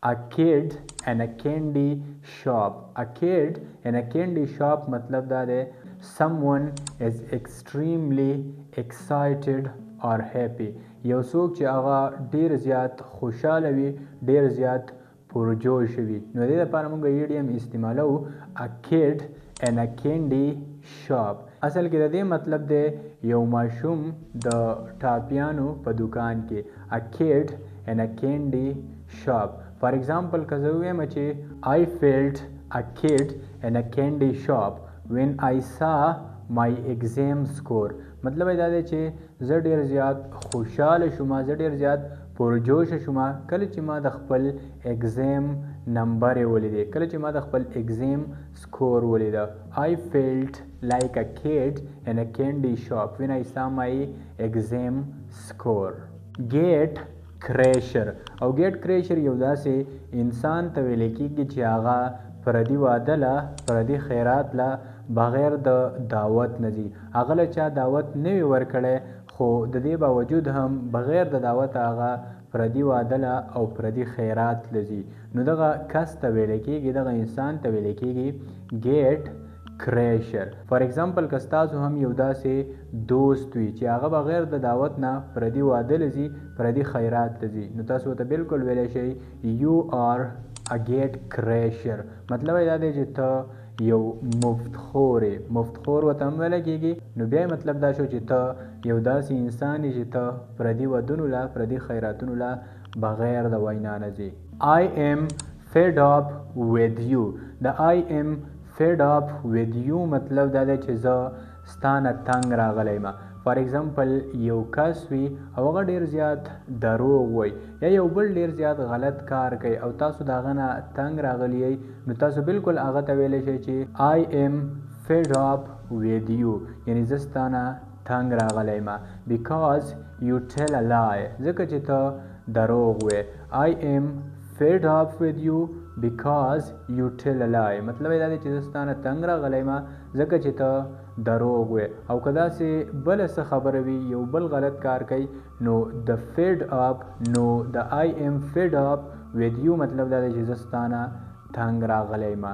A kid in a candy shop. A kid in a candy shop مطلب دا دی someone is extremely excited or happy. یو څوک چې هغه ډیر زیات خوشاله وي، ډیر زیات پرجوش وي. نو د دې لپاره موږ ایډیم استعمالو a kid in a candy shop. اصل کې د دې مطلب دی یو ماشوم د ټاپیانو په دکان کې. a kid in a candy shop. For example که زه ووایم چې I felt a kid in a candy shop when I saw my exam score. مطلب دا دی چې زه ډیر زیات خوشاله شوم، زه ډیر زیات پرجوشه شوم کله چې ما د خپل اگزام نمبر ولیدې، کله چې ما د خپل اگزام سکور ولیده. I felt like a kid in a candy shop when I saw my exam score. Get crasher. او get crasher یو داسې انسان ته ویل کېږي چې هغه پردي واده له، پردي خیرات له بغیر د دعوت نه ځي. هغه له چا دعوت نه وي ورکړی خو د دې باوجود هم بغیر د دعوت هغه پردي واده له او پردي خیرات له ځي. نو دغه کس ته ویل کېږي، دغه انسان ته ویل کېږي get crasher. فار ایگزامپل که ستاسو هم یو داسې دوست وي چې هغه بغیر د دعوت نه پردي واده له ځي، پردي خیرات له ځي، نو تاسو ورته بالکل ویلی شئ you are a get crasher. مطلب یې دا دی چې ته یو مفتخور یې. مفتخور ورته هم ویلی کېږي. نو بیا یې مطلب دا شو چې ته یو داسې انسان یې چې ته پردي ودونو له، پردي خیراتونو له بغیر د وینا نه ځي. I am fed up with you. د I am fed up with you مطلب دا دی چې زه ستا نه تنګ راغلی یم. فار ایگزامپل یو کس وي او هغه ډیر زیات دروغ وایي یا یو بل ډیر زیات غلط کار کوي او تاسو د هغه نه تنګ راغلی یئ، نو تاسو بالکل هغه ته ویلی شئ چې I am fed up with you. یعنی زه ستا نه تنګ راغلی یم. because you tell a lie. ځکه چې ته دروغ وایې. I am fed up with you because you tell a lie. مطلب یې دا دی چې زه ستا نه تنګ راغلی یم ځکه چې ته دروغ وایې. او که داسې بله څه خبره وي، یو بل غلط کار کوي، نو د fed up، نو د I am fed up with you مطلب دا دی چې زه ستا نه تنګ راغلی یم.